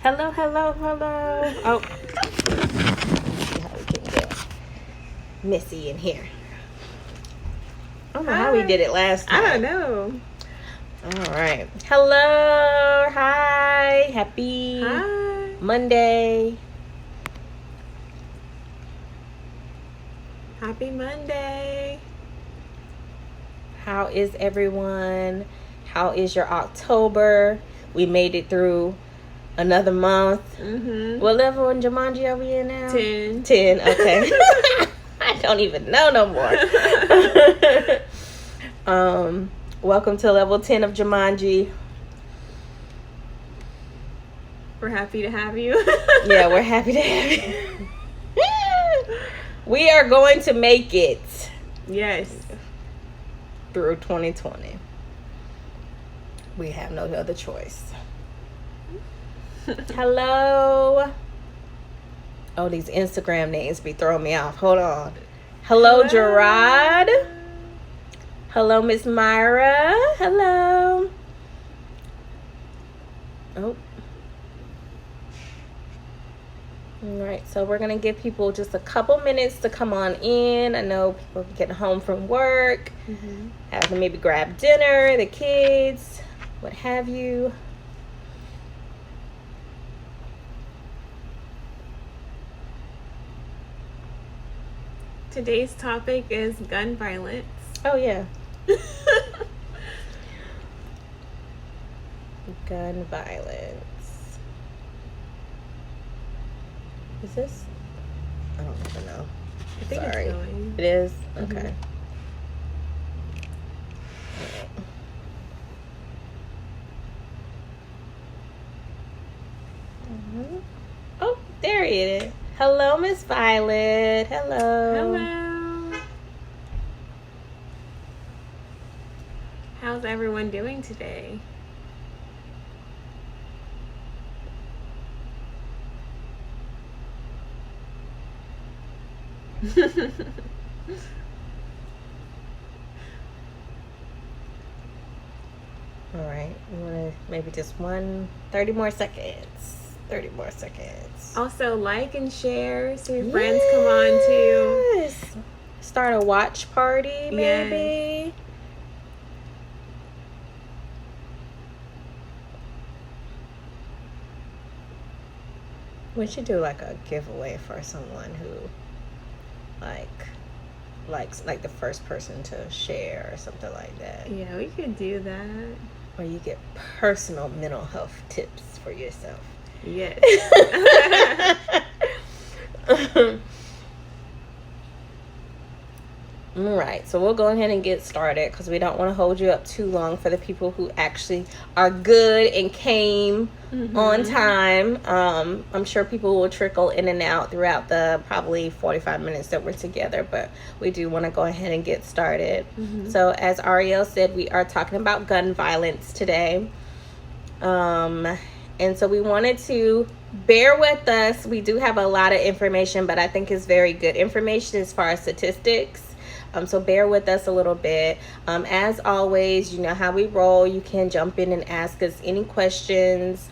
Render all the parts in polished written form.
Hello, hello, hello. Oh. See how we can get messy in here. I don't know how we did it last time. I don't know. All right. Hello. Hi. Happy Hi. Monday. Happy Monday. How is everyone? How is your October? We made it through another month. Mm-hmm. What level in Jumanji are we in now? 10. 10, okay. I don't even know no more. Welcome to level 10 of Jumanji. We're happy to have you. Yeah, we're happy to have you. We are going to make it. Yes. Through 2020. We have no other choice. Hello. Oh, these Instagram names be throwing me off. Hold on. Hello, Gerard. Hello, Miss Myra. Hello. Oh. All right, so we're going to give people just a couple minutes to come on in. I know people getting home from work, have to maybe grab dinner, the kids, what have you. Today's topic is gun violence. Oh, yeah. Gun violence. Is this? I don't even know. I think Sorry. it's going. It is? Okay. Oh, there it is. Hello, Miss Violet. Hello. Hello. How's everyone doing today? All right. You want to maybe just 30 more seconds. 30 more seconds. Also, like and share so your friends come on too. Yes. Start a watch party, maybe. Yes. We should do like a giveaway for someone who likes like the first person to share or something like that. Yeah, we could do that. Or you get personal mental health tips for yourself. Yes. All right, so we'll go ahead and get started because we don't want to hold you up too long for the people who actually are good and came on time. I'm sure people will trickle in and out throughout the probably 45 minutes that we're together, but we do want to go ahead and get started. So as Ariel said, we are talking about gun violence today. And so we wanted to bear with us. We do have a lot of information, but I think it's very good information as far as statistics. So bear with us a little bit. As always, you know how we roll. You can jump in and ask us any questions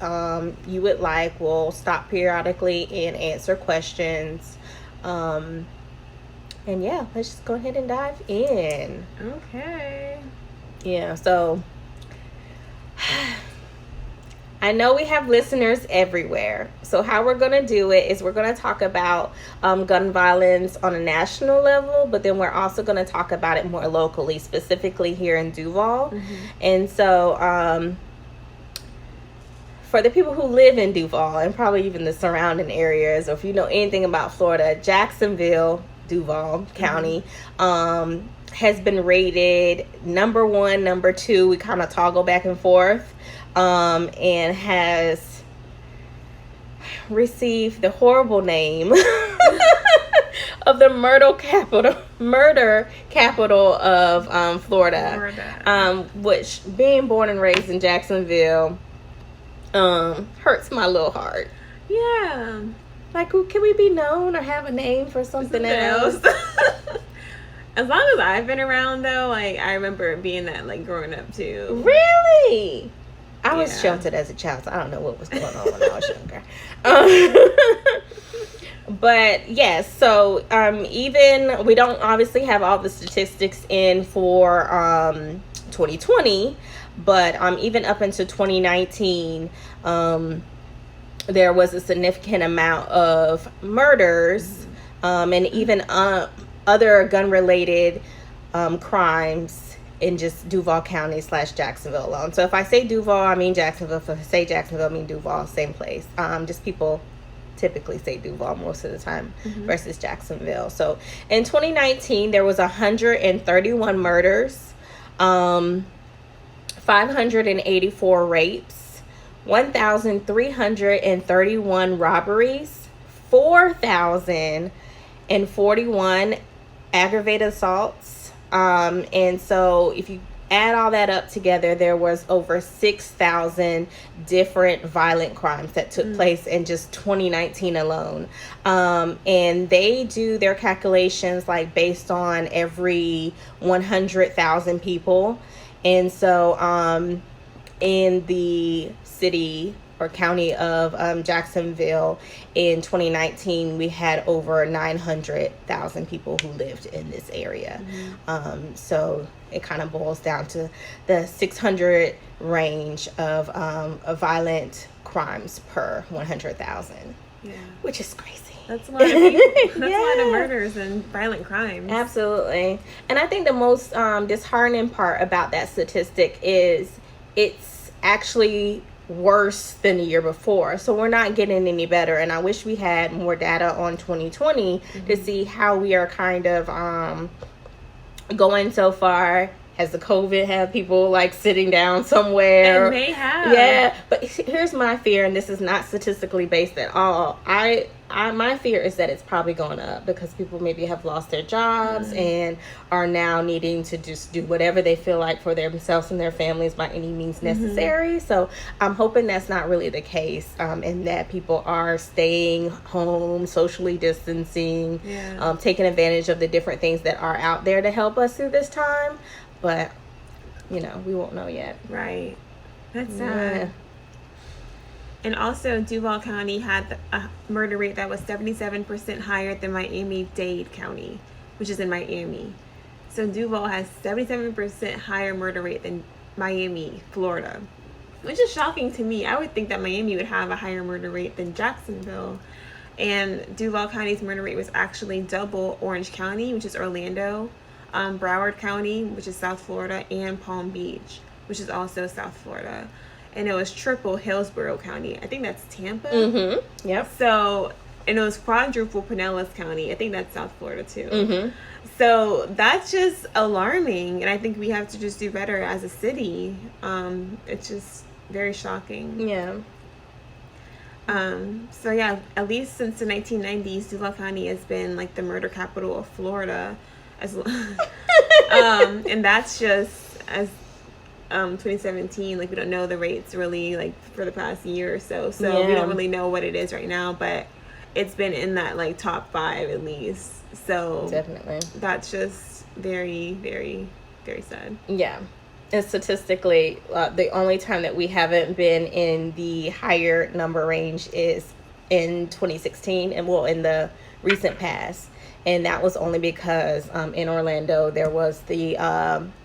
you would like. We'll stop periodically and answer questions. And yeah, let's just go ahead and dive in. Okay. Yeah, so I know we have listeners everywhere. So how we're going to do it is we're going to talk about gun violence on a national level, but then we're also going to talk about it more locally, specifically here in Duval. And so for the people who live in Duval and probably even the surrounding areas, or if you know anything about Florida, Jacksonville, Duval County, has been rated number 1, number 2. We kind of toggle back and forth. And has received the horrible name of the murder capital of Florida. Which, being born and raised in Jacksonville, hurts my little heart. Yeah. Like, can we be known or have a name for something else? As long as I've been around, though, like, I remember it being that, like, growing up, too. Really? I was Yeah. sheltered as a child, so I don't know what was going on when I was younger. But yes, so even we don't obviously have all the statistics in for 2020, but even up into 2019, there was a significant amount of murders, and even other gun-related crimes in just Duval County / Jacksonville alone. So if I say Duval, I mean Jacksonville. If I say Jacksonville, I mean Duval, same place. Just people typically say Duval most of the time versus Jacksonville. So in 2019, there was 131 murders, 584 rapes, 1,331 robberies, 4,041 aggravated assaults. And so if you add all that up together, there was over 6,000 different violent crimes that took place in just 2019 alone. And they do their calculations like based on every 100,000 people. And so in the city or county of Jacksonville in 2019, we had over 900,000 people who lived in this area. So it kind of boils down to the 600 range of violent crimes per 100,000, which is crazy. That's a lot of people. That's a lot Yeah. of murders and violent crimes. Absolutely. And I think the most disheartening part about that statistic is it's actually worse than the year before. So we're not getting any better. And I wish we had more data on 2020 to see how we are kind of going so far. Has the COVID had people like sitting down somewhere? It may have. Yeah, but here's my fear, and this is not statistically based at all. My fear is that it's probably going up because people maybe have lost their jobs and are now needing to just do whatever they feel like for themselves and their families by any means necessary. So I'm hoping that's not really the case, and that people are staying home, socially distancing, taking advantage of the different things that are out there to help us through this time. But, we won't know yet. Right. That's sad. And also, Duval County had a murder rate that was 77% higher than Miami-Dade County, which is in Miami. So Duval has 77% higher murder rate than Miami, Florida, which is shocking to me. I would think that Miami would have a higher murder rate than Jacksonville. And Duval County's murder rate was actually double Orange County, which is Orlando, Broward County, which is South Florida, and Palm Beach, which is also South Florida. And it was triple Hillsborough County. I think that's Tampa. Yep. So, and it was quadruple Pinellas County. I think that's South Florida too. So that's just alarming. And I think we have to just do better as a city. It's just very shocking. Yeah. So yeah, at least since the 1990s, Duval County has been like the murder capital of Florida. And that's just as 2017, like we don't know the rates really like for the past year or so, we don't really know what it is right now, but it's been in that like top 5 at least. So definitely, that's just very, very, very sad. Yeah. And statistically, the only time that we haven't been in the higher number range is in 2016, and in the recent past. And that was only because in Orlando there was the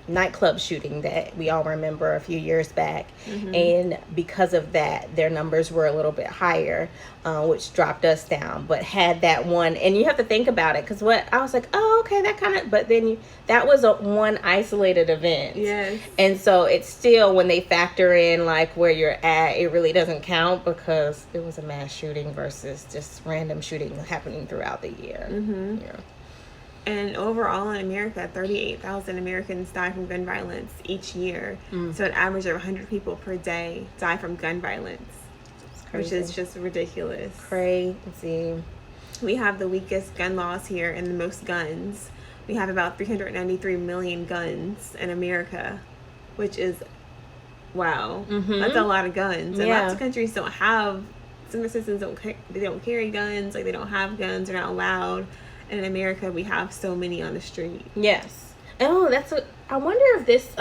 nightclub shooting that we all remember a few years back. And because of that, their numbers were a little bit higher, which dropped us down. But had that one, and you have to think about it, because I was like, oh, okay, that kind of, but then that was one isolated event. Yes. And so it's still, when they factor in like where you're at, it really doesn't count because it was a mass shooting versus just random shooting happening throughout the year. Yeah. And overall in America, 38,000 Americans die from gun violence each year. So an average of 100 people per day die from gun violence, which is just ridiculous. Crazy. We have the weakest gun laws here and the most guns. We have about 393 million guns in America, which is, wow. That's a lot of guns. And lots of countries don't have, some of the citizens don't carry guns, like they don't have guns, they're not allowed. And in America, we have so many on the street. Yes. Oh, I wonder if this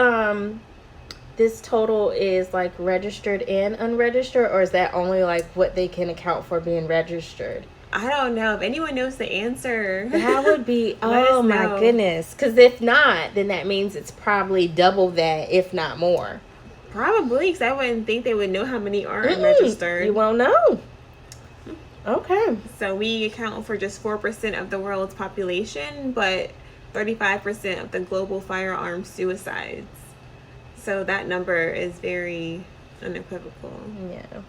this total is like registered and unregistered, or is that only like what they can account for being registered? I don't know. If anyone knows the answer, That would be, Let oh us my know. goodness. Because if not, then that means it's probably double that, if not more. probably, because I wouldn't think they would know how many aren't registered. You won't know. Okay. So we account for just 4% of the world's population, but 35% of the global firearm suicides. So that number is very unequivocal. Yeah.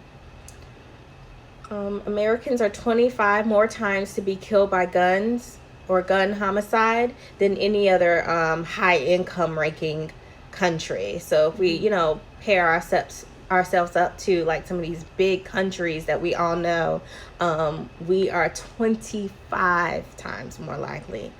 Americans are 25 more times to be killed by guns or gun homicide than any other high income ranking country. So if we, pair ourselves up to like some of these big countries that we all know, we are 25 times more likely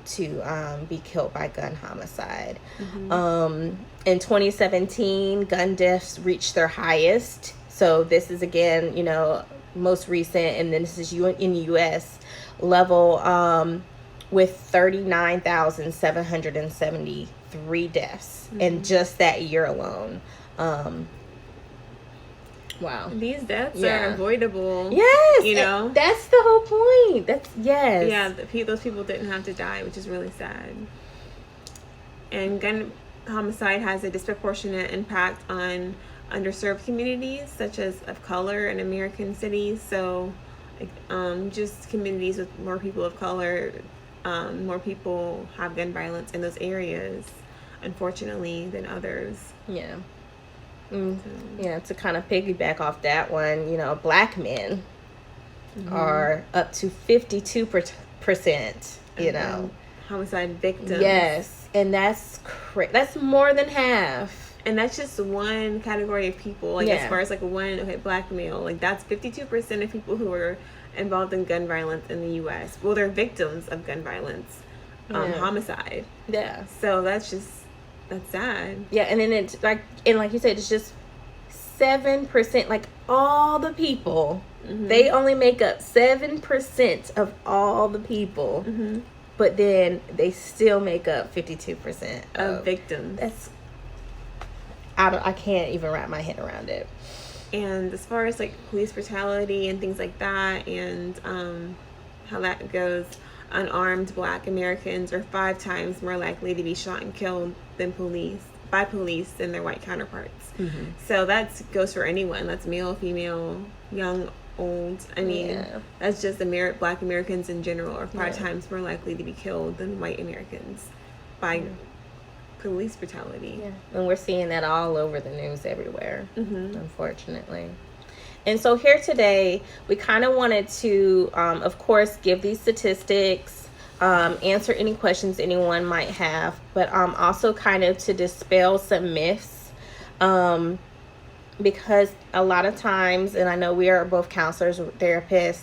to be killed by gun homicide. In 2017, gun deaths reached their highest. So this is again, most recent, and then this is in the U.S. level, with 39,773 deaths in just that year alone. Wow. These deaths are avoidable. Yes. That's the whole point. Yes. Yeah, those people didn't have to die, which is really sad. And gun homicide has a disproportionate impact on underserved communities, such as of color in American cities. So, just communities with more people of color, more people have gun violence in those areas, unfortunately, than others. Yeah. Yeah, to kind of piggyback off that one, Black men are up to 52%, homicide victims. Yes, and that's more than half. And that's just one category of people. As far as Black male, that's 52% of people who are involved in gun violence in the U.S. Well, they're victims of gun violence, homicide. Yeah. So that's sad. Yeah, and then it's like you said, it's just 7%. Like all the people, they only make up 7% of all the people, but then they still make up 52% of victims. That's I can't even wrap my head around it. And as far as police brutality and things like that, and how that goes, unarmed Black Americans are 5 times more likely to be shot and killed by police than their white counterparts. So that goes for anyone. That's male, female, young, old. I mean, that's just Black Americans in general are 5 times more likely to be killed than white Americans by police brutality. Yeah, and we're seeing that all over the news everywhere, unfortunately. And so here today, we kind of wanted to, of course, give these statistics, answer any questions anyone might have, but also kind of to dispel some myths, because a lot of times, and I know we are both counselors, therapists,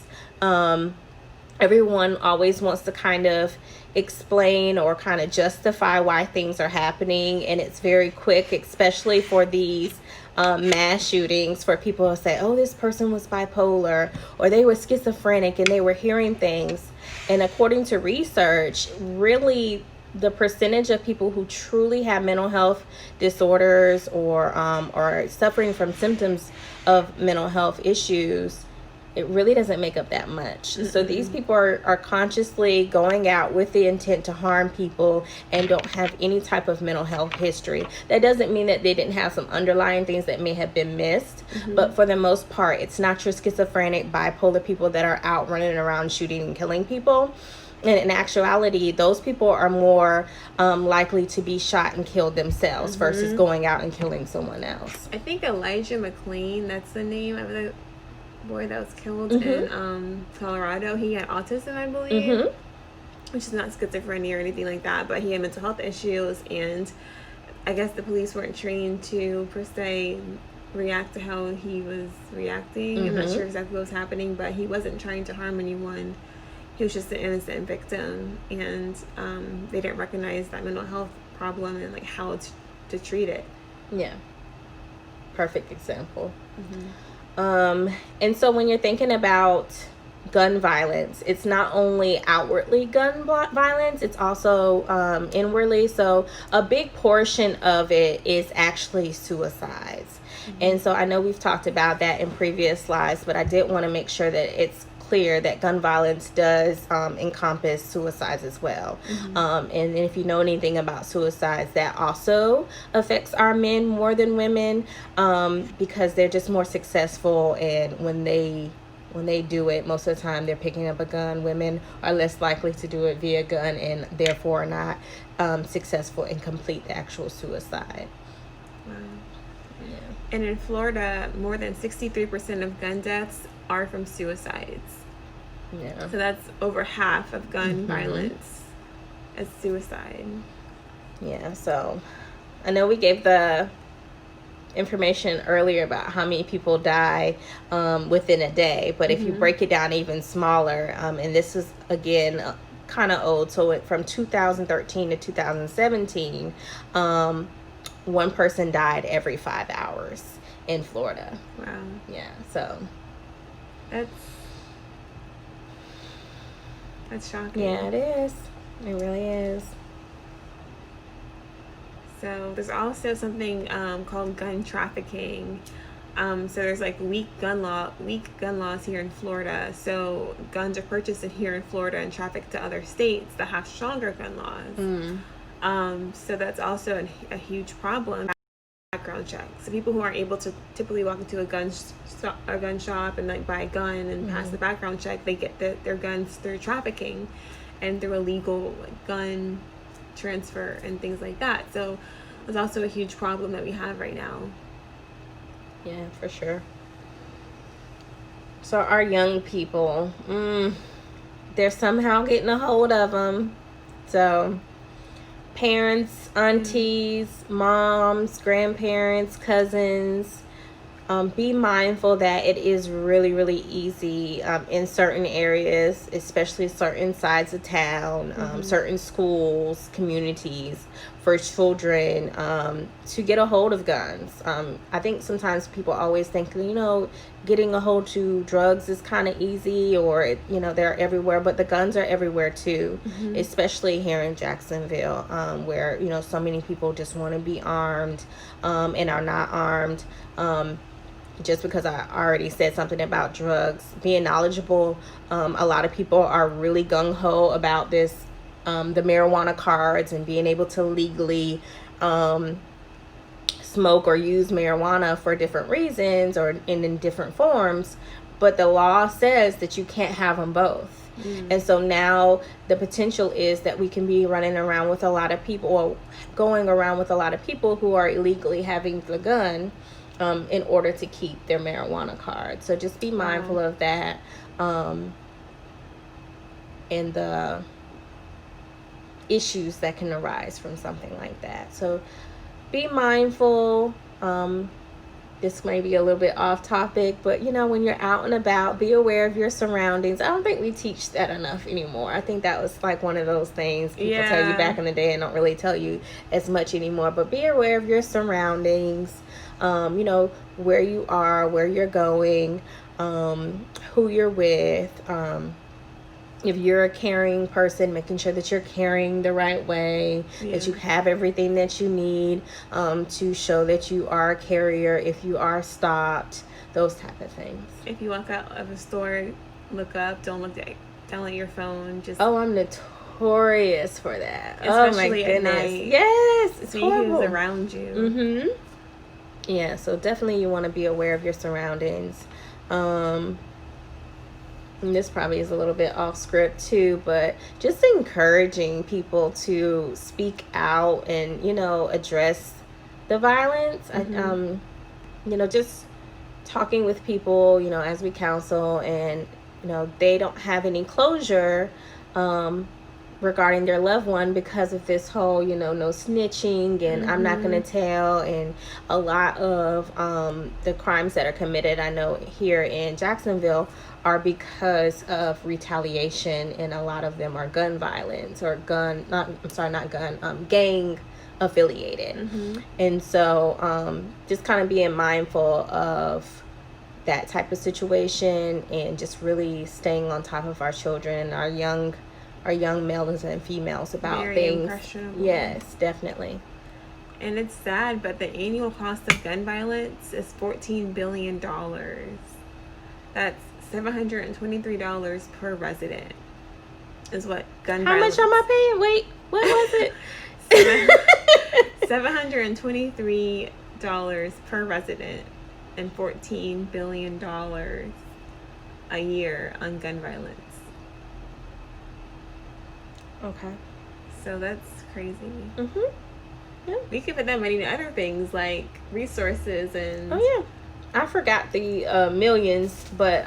everyone always wants to kind of explain or kind of justify why things are happening, and it's very quick, especially for these mass shootings, for people to say, oh, this person was bipolar or they were schizophrenic and they were hearing things. And according to research, really the percentage of people who truly have mental health disorders or are suffering from symptoms of mental health issues, it really doesn't make up that much. So these people are consciously going out with the intent to harm people and don't have any type of mental health history. That doesn't mean that they didn't have some underlying things that may have been missed, but for the most part, it's not your schizophrenic, bipolar people that are out running around shooting and killing people. And in actuality, those people are more likely to be shot and killed themselves versus going out and killing someone else. I think Elijah McClain, that's the name of the boy that was killed in Colorado. He had autism, I believe, which is not schizophrenia or anything like that, but he had mental health issues, and I guess the police weren't trained to, per se, react to how he was reacting. I'm not sure exactly what was happening, but he wasn't trying to harm anyone. He was just an innocent victim, and they didn't recognize that mental health problem and how to treat it. Yeah. Perfect example. And so when you're thinking about gun violence. It's not only outwardly violence, it's also inwardly. So a big portion of it is actually suicides. And so I know we've talked about that in previous slides, but I did want to make sure that it's clear that gun violence does encompass suicides as well. And if you know anything about suicides, that also affects our men more than women, because they're just more successful, and when they do it, most of the time they're picking up a gun. Women are less likely to do it via gun, and therefore not successful and complete the actual suicide. Wow. Yeah. And in Florida, more than 63% of gun deaths are from suicides. Yeah. So that's over half of gun violence as suicide. Yeah, so I know we gave the information earlier about how many people die within a day, but if you break it down even smaller, and this is again kind of old, so it from 2013 to 2017, one person died every 5 hours in Florida. Wow. Yeah, so that's shocking. Yeah, it is. It really is. So there's also something called gun trafficking. So there's like weak gun laws here in Florida. So guns are purchased here in Florida and trafficked to other states that have stronger gun laws. So that's also a huge problem. Background check. So people who aren't able to typically walk into a gun shop and like buy a gun and pass the background check, they get their guns through trafficking and through illegal gun transfer and things like that. So it's also a huge problem that we have right now. Yeah, for sure. So our young people, they're somehow getting a hold of them. So parents, aunties, moms, grandparents, cousins, be mindful that it is really, really easy in certain areas, especially certain sides of town, certain schools, communities, for children to get a hold of guns. I think sometimes people always think, getting a hold to drugs is kind of easy, or, they're everywhere, but the guns are everywhere too, especially here in Jacksonville, where, so many people just want to be armed and are not armed. Just because I already said something about drugs, being knowledgeable, a lot of people are really gung-ho about this, the marijuana cards and being able to legally smoke or use marijuana for different reasons or in different forms, but the law says that you can't have them both. And so now the potential is that we can be running around with a lot of people, or going around with a lot of people who are illegally having the gun in order to keep their marijuana card. So just be mindful of that, and the issues that can arise from something like that. So be mindful. This may be a little bit off topic, but when you're out and about, be aware of your surroundings. I don't think we teach that enough anymore. I think that was like one of those things people tell you back in the day and don't really tell you as much anymore. But be aware of your surroundings, where you are, where you're going, who you're with. If you're a caring person, making sure that you're carrying the right way, that you have everything that you need to show that you are a carrier if you are stopped, those type of things. If you walk out of a store, look up, don't let your phone. I'm notorious for that. Especially oh my goodness. At night. Yes, it's See horrible. who's around you. Yeah, so definitely you want to be aware of your surroundings. And this probably is a little bit off script too, but just encouraging people to speak out and, address the violence. Just talking with people, as we counsel, and, they don't have any closure regarding their loved one because of this whole, no snitching and I'm not going to tell, and a lot of the crimes that are committed, I know here in Jacksonville, are because of retaliation, and a lot of them are gun violence or gang affiliated. And so just kind of being mindful of that type of situation, and just really staying on top of our children, our young males and females about Very things. impressionable. Yes, definitely. And it's sad, but the annual cost of gun violence is $14 billion. That's $723 per resident. Is what gun How violence. much am I paying? Wait, what was it? $723 per resident and $14 billion a year on gun violence. Okay. So that's crazy. Mm-hmm. Yeah. We could put that money into other things like resources and. Oh yeah, I forgot the millions, but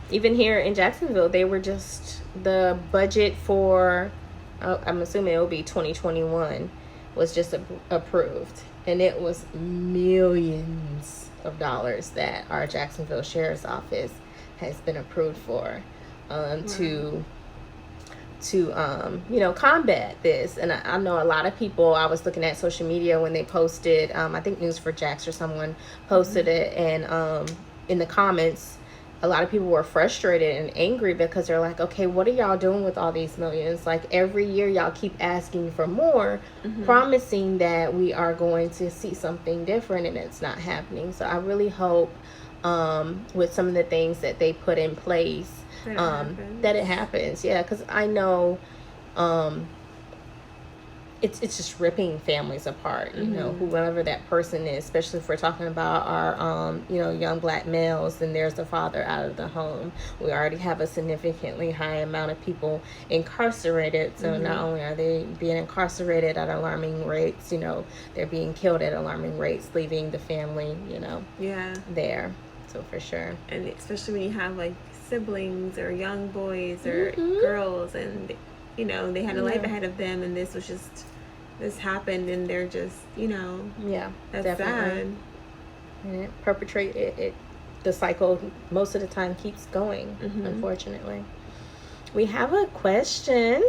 even here in Jacksonville, they were just the budget for. I'm assuming it will be 2021 was just approved, and it was millions of dollars that our Jacksonville Sheriff's Office has been approved for to combat this. And I know a lot of people, I was looking at social media when they posted, I think News4Jax or someone posted it, and in the comments, a lot of people were frustrated and angry because they're like, okay, what are y'all doing with all these millions? Like, every year y'all keep asking for more, promising that we are going to see something different, and it's not happening. So I really hope with some of the things that they put in place, that it happens. Yeah, because I know it's just ripping families apart, you know, whoever that person is, especially if we're talking about our young black males, and there's the father out of the home. We already have a significantly high amount of people incarcerated, so not only are they being incarcerated at alarming rates, they're being killed at alarming rates, leaving the family there. So for sure. And especially when you have like siblings or young boys or girls, and they had a life ahead of them, and this happened, and they're just that's definitely sad. And it the cycle most of the time keeps going, unfortunately. We have a question.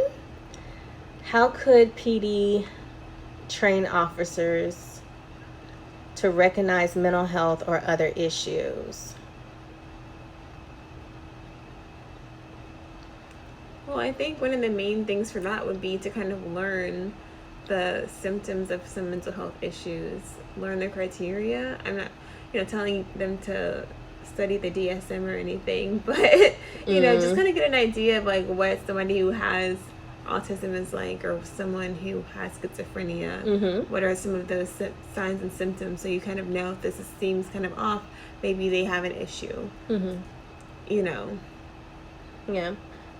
How could PD train officers to recognize mental health or other issues? Well, I think one of the main things for that would be to kind of learn the symptoms of some mental health issues, learn the criteria. I'm not, telling them to study the DSM or anything, but, just kind of get an idea of like what somebody who has autism is like, or someone who has schizophrenia. What are some of those signs and symptoms, so you kind of know if this seems kind of off, maybe they have an issue. Yeah,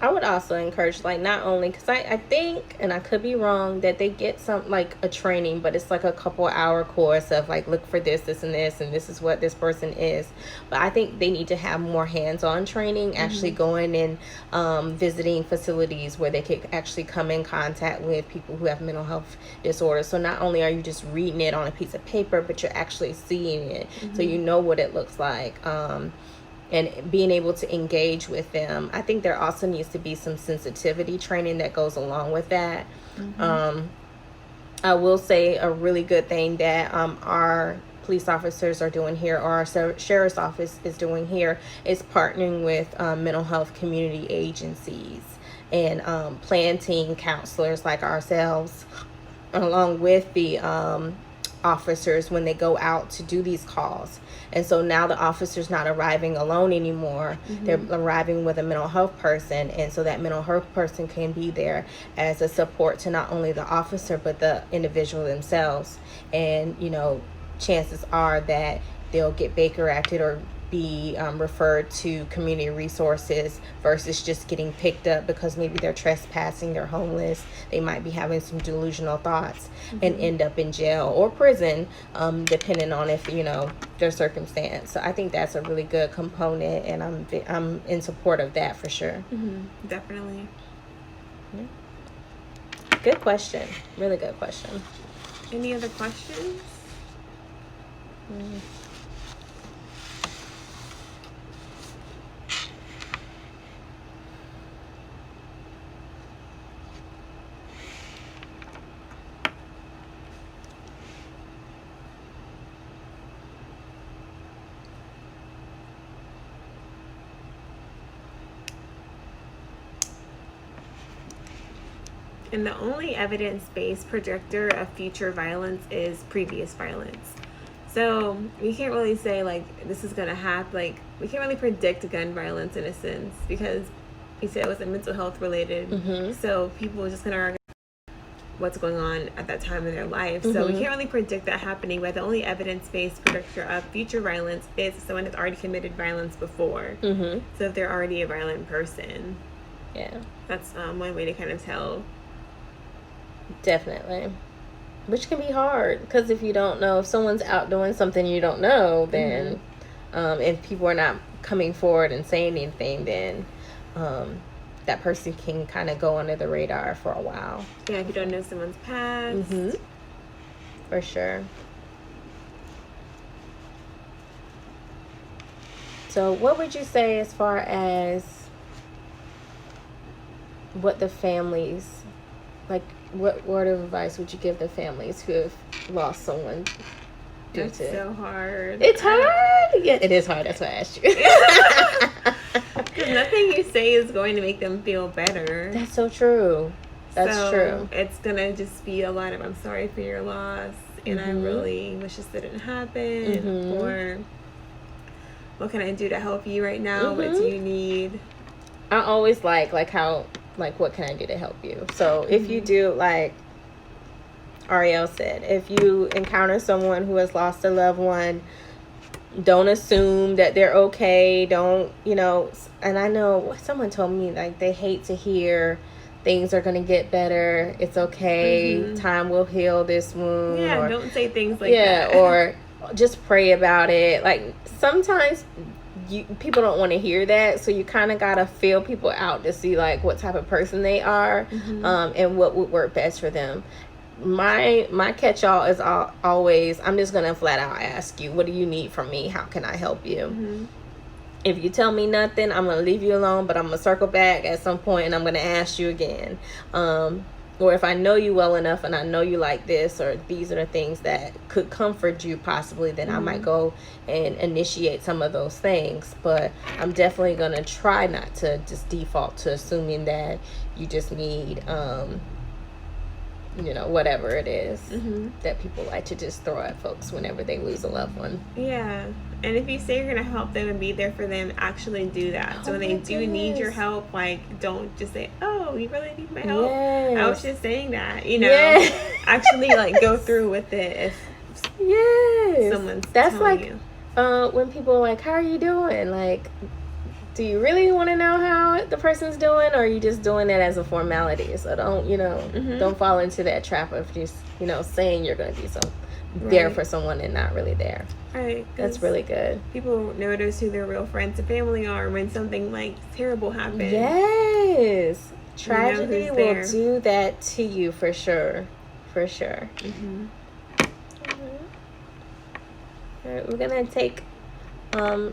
I would also encourage, like, not only, because I think, and I could be wrong, that they get some, like, a training, but it's like a couple hour course of, like, look for this and this is what this person is. But I think they need to have more hands-on training, actually going and visiting facilities where they could actually come in contact with people who have mental health disorders. So not only are you just reading it on a piece of paper, but you're actually seeing it, so you know what it looks like. And being able to engage with them. I think there also needs to be some sensitivity training that goes along with that. I will say a really good thing that our police officers are doing here, or our sheriff's office is doing here, is partnering with mental health community agencies and planting counselors like ourselves along with the officers when they go out to do these calls. And so now the officer's not arriving alone anymore. They're arriving with a mental health person, and so that mental health person can be there as a support to not only the officer but the individual themselves. And chances are that they'll get Baker acted or be referred to community resources versus just getting picked up because maybe they're trespassing, they're homeless, they might be having some delusional thoughts and end up in jail or prison, depending on if their circumstance. So I think that's a really good component, and I'm in support of that for sure. Definitely. Good question. Really good question. Any other questions? And the only evidence-based predictor of future violence is previous violence. So we can't really say, like, this is going to happen. Like, we can't really predict gun violence in a sense because we said it was mental health related. Mm-hmm. So people are just going to argue what's going on at that time in their life. So Mm-hmm. we can't really predict that happening, but the only evidence-based predictor of future violence is someone that's already committed violence before. Mm-hmm. So if they're already a violent person, Yeah, that's one way to kind of tell. definitely. Which can be hard because if you don't know, if someone's out doing something you don't know, then if people are not coming forward and saying anything, then that person can kind of go under the radar for a while. Yeah, if you don't know someone's past. Mm-hmm. For sure. So what would you say as far as what the families, like, what word of advice would you give the families who have lost someone due That's to? so hard. It's hard. Yeah, it is hard. That's why I asked you. Because nothing you say is going to make them feel better. That's so true. That's So true. It's going to just be a lot of, I'm sorry for your loss, and I really wish this didn't happen, or what can I do to help you right now? What do you need? I always like how, like, what can I do to help you? So if you do, like Ariel said, if you encounter someone who has lost a loved one, don't assume that they're okay. Don't, and I know someone told me, like, they hate to hear things are going to get better. It's okay. Time will heal this wound. Yeah, or, don't say things like that. or just pray about it. Like, sometimes people don't want to hear that, so you kind of gotta feel people out to see, like, what type of person they are, and what would work best for them. My catch-all is always, I'm just gonna flat out ask you, what do you need from me? How can I help you? If you tell me nothing, I'm gonna leave you alone, but I'm gonna circle back at some point and I'm gonna ask you again. Or if I know you well enough and I know you like this, or these are the things that could comfort you possibly, then I might go and initiate some of those things. But I'm definitely going to try not to just default to assuming that you just need, whatever it is that people like to just throw at folks whenever they lose a loved one. Yeah. And if you say you're going to help them and be there for them, actually do that. So when they do need your help, like, don't just say, oh, you really need my help? Yes. I was just saying that, Yes. Actually, like, go through with it if someone's That's telling like, you. when people are like, how are you doing? Like, do you really want to know how the person's doing, or are you just doing it as a formality? So don't, don't fall into that trap of just, saying you're going to be there for someone and not really there. Right. That's really good. People notice who their real friends and family are when something, like, terrible happens. Yes. Tragedy who's will there. do that to you for sure. For sure. All right, we're going to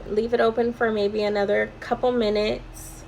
leave it open for maybe another couple minutes.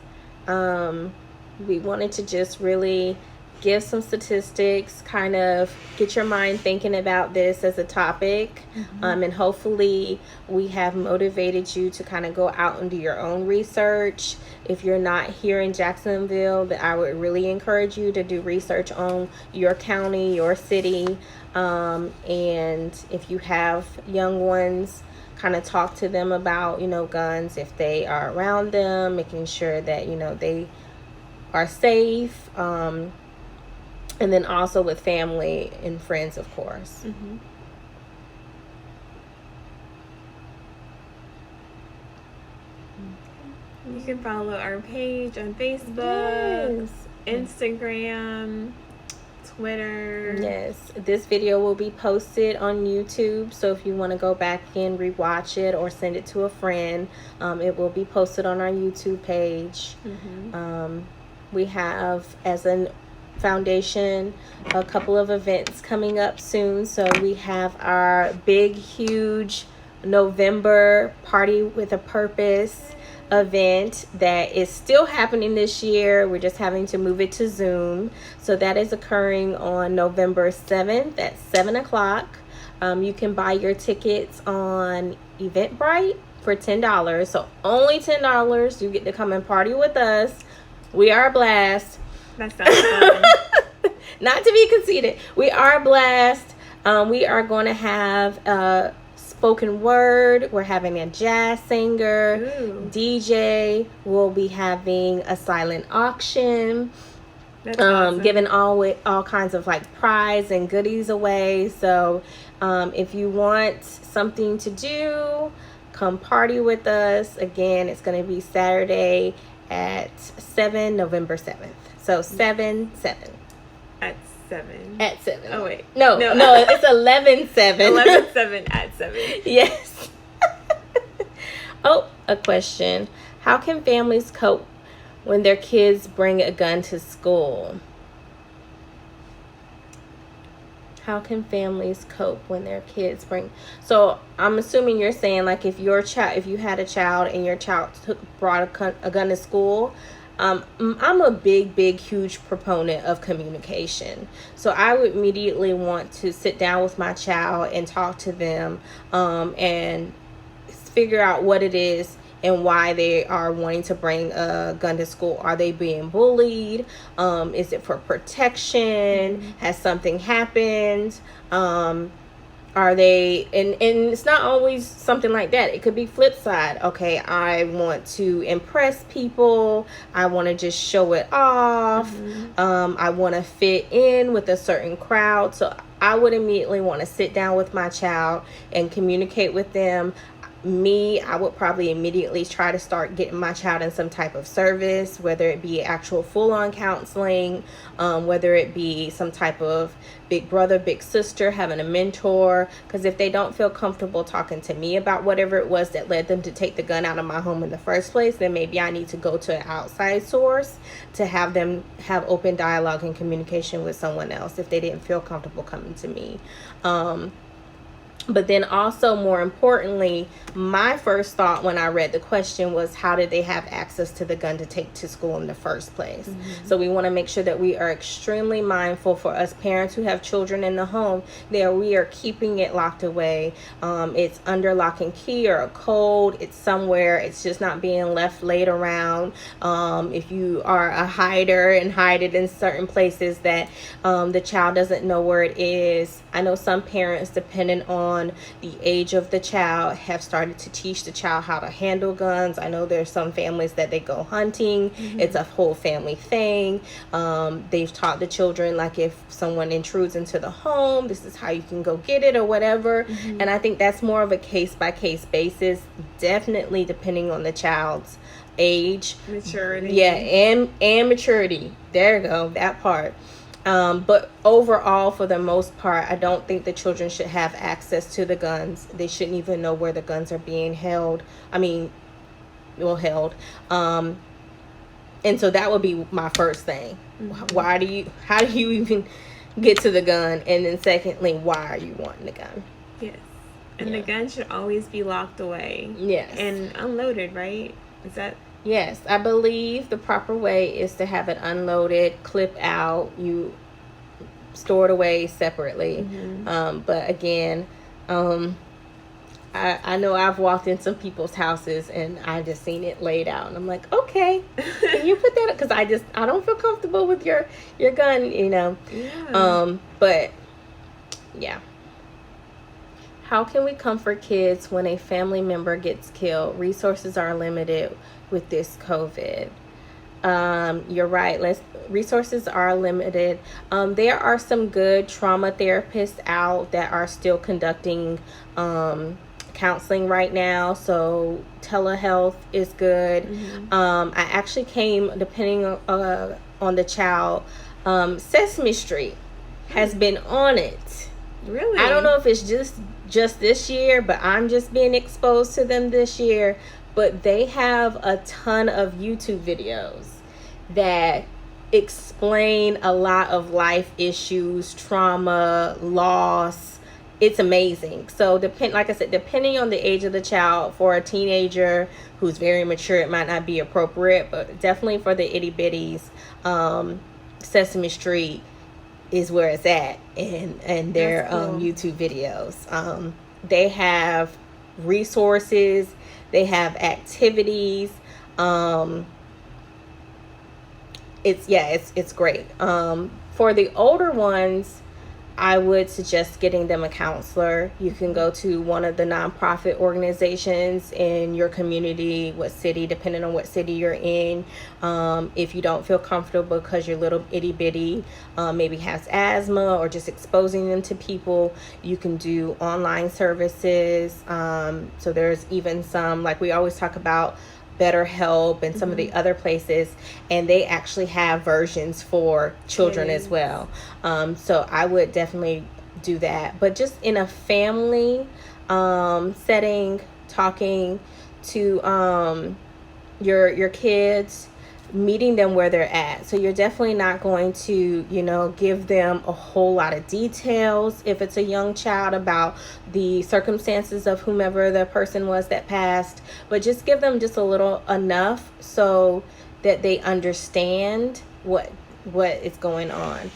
We wanted to just really give some statistics, kind of get your mind thinking about this as a topic, and hopefully we have motivated you to kind of go out and do your own research. If you're not here in Jacksonville, then I would really encourage you to do research on your county, your city, and if you have young ones, kind of talk to them about, guns if they are around them, making sure that, they are safe, and then also with family and friends, of course. You can follow our page on Facebook, Instagram, Twitter. Yes, this video will be posted on YouTube, so if you want to go back and rewatch it or send it to a friend, it will be posted on our YouTube page. We have, as a foundation, a couple of events coming up soon. So we have our big, huge November Party with a Purpose event that is still happening this year. We're just having to move it to Zoom. So that is occurring on November 7th at 7 o'clock. You can buy your tickets on Eventbrite for $10. So only $10. You get to come and party with us. We are a blast. That sounds fun. Not to be conceited. We are blessed. We are going to have spoken word. We're having a jazz singer. Ooh. DJ. We'll be having a silent auction. That's awesome. Giving all kinds of like prize and goodies away. So if you want something to do, come party with us. Again, it's going to be Saturday at 7, November 7th. So 7/7. At 7. At 7. Oh, wait. No, it's 11/7. 11/7 at 7. Yes. Oh, a question. How can families cope when their kids bring a gun to school? How can families cope when their kids bring? So I'm assuming you're saying like if you had a child and your child brought a gun to school. I'm a big, huge proponent of communication. So I would immediately want to sit down with my child and talk to them and figure out what it is and why they are wanting to bring a gun to school. Are they being bullied? Is it for protection? Mm-hmm. Has something happened? Are they, and it's not always something like that. It could be flip side. Okay, I want to impress people. I want to just show it off. Mm-hmm. I want to fit in with a certain crowd. So I would immediately want to sit down with my child and communicate with them. I would probably immediately try to start getting my child in some type of service, whether it be actual full-on counseling, whether it be some type of big brother, big sister, having a mentor. Because if they don't feel comfortable talking to me about whatever it was that led them to take the gun out of my home in the first place, then maybe I need to go to an outside source to have them have open dialogue and communication with someone else if they didn't feel comfortable coming to me. But then also, more importantly, my first thought when I read the question was, how did they have access to the gun to take to school in the first place? Mm-hmm. So we want to make sure that we are extremely mindful for us parents who have children in the home, that we are keeping it locked away. It's under lock and key or a code. It's somewhere. It's just not being left laid around. If you are a hider and hide it in certain places that the child doesn't know where it is. I know some parents, depending on the age of the child, have started to teach the child how to handle guns. I know there's some families that they go hunting. Mm-hmm. It's a whole family thing. They've taught the children, like, if someone intrudes into the home, this is how you can go get it or whatever. Mm-hmm. And I think that's more of a case-by-case basis, definitely depending on the child's age, maturity. And maturity. There you go, that part. But overall, for the most part, I don't think the children should have access to the guns. They shouldn't even know where the guns are being held. Held. And so that would be my first thing. Mm-hmm. How do you even get to the gun? And then secondly, why are you wanting the gun? Yes. And the gun should always be locked away. Yes. And unloaded, right? Is that... Yes, I believe the proper way is to have it unloaded, clip out, you store it away separately. Mm-hmm. But again, I know I've walked in some people's houses and I just seen it laid out, and I'm like, okay, can you put that up? Because I don't feel comfortable with your gun, Yeah. But yeah. How can we comfort kids when a family member gets killed? Resources are limited with this COVID. You're right. Resources are limited. There are some good trauma therapists out that are still conducting counseling right now. So telehealth is good. Mm-hmm. I actually came, depending on the child, Sesame Street has been on it. Really? I don't know if it's just this year, but I'm just being exposed to them this year. But they have a ton of YouTube videos that explain a lot of life issues, trauma, loss. It's amazing. So like I said, depending on the age of the child, for a teenager who's very mature, it might not be appropriate, but definitely for the itty bitties, Sesame Street is where it's at, and their cool. YouTube videos. They have resources. They have activities. It's great. For the older ones, I would suggest getting them a counselor. You can go to one of the nonprofit organizations in your community, what city, depending on what city you're in. If you don't feel comfortable because your little itty bitty maybe has asthma or just exposing them to people, you can do online services. So there's even some, like we always talk about, BetterHelp and some of the other places, and they actually have versions for children as well. So I would definitely do that. But just in a family setting, talking to your kids, meeting them where they're at. So you're definitely not going to, give them a whole lot of details if it's a young child about the circumstances of whomever the person was that passed, but just give them just a little enough so that they understand what is going on.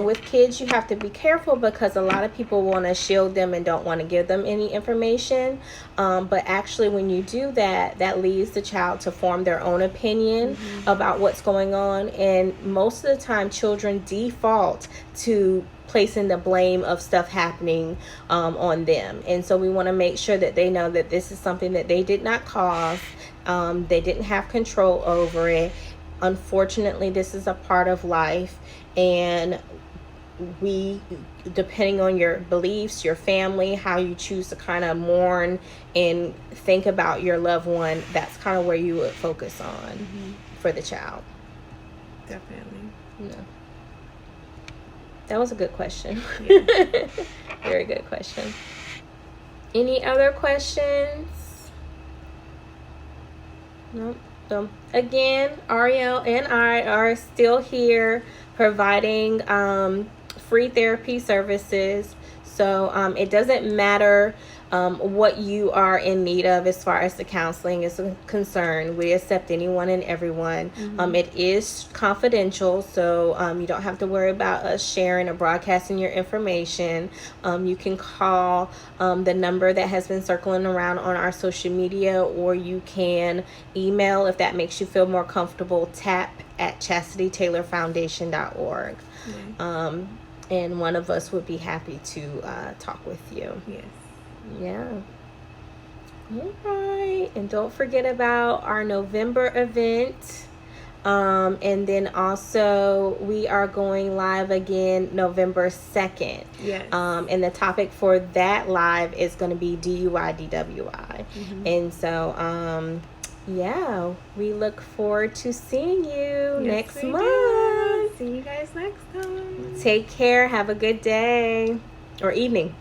With kids, you have to be careful because a lot of people want to shield them and don't want to give them any information. But actually, when you do that, that leads the child to form their own opinion about what's going on. And most of the time, children default to placing the blame of stuff happening on them. And so we want to make sure that they know that this is something that they did not cause. They didn't have control over it. Unfortunately, this is a part of life, and we, depending on your beliefs, your family, how you choose to kind of mourn and think about your loved one, that's kind of where you would focus on for the child. Definitely. Yeah. That was a good question. Yeah. Very good question. Any other questions? Nope. So again, Ariel and I are still here providing free therapy services. So it doesn't matter what you are in need of as far as the counseling is concerned. We accept anyone and everyone. It is confidential, so you don't have to worry about us sharing or broadcasting your information. You can call the number that has been circling around on our social media, or you can email if that makes you feel more comfortable. tap@chastitytaylorfoundation.org. And one of us would be happy to talk with you. Yes. Yeah. All right. And don't forget about our November event. And then also we are going live again November 2nd. Yes. And the topic for that live is going to be DUI, DWI. And so, yeah, we look forward to seeing you next month. See you guys next time. Take care. Have a good day or evening.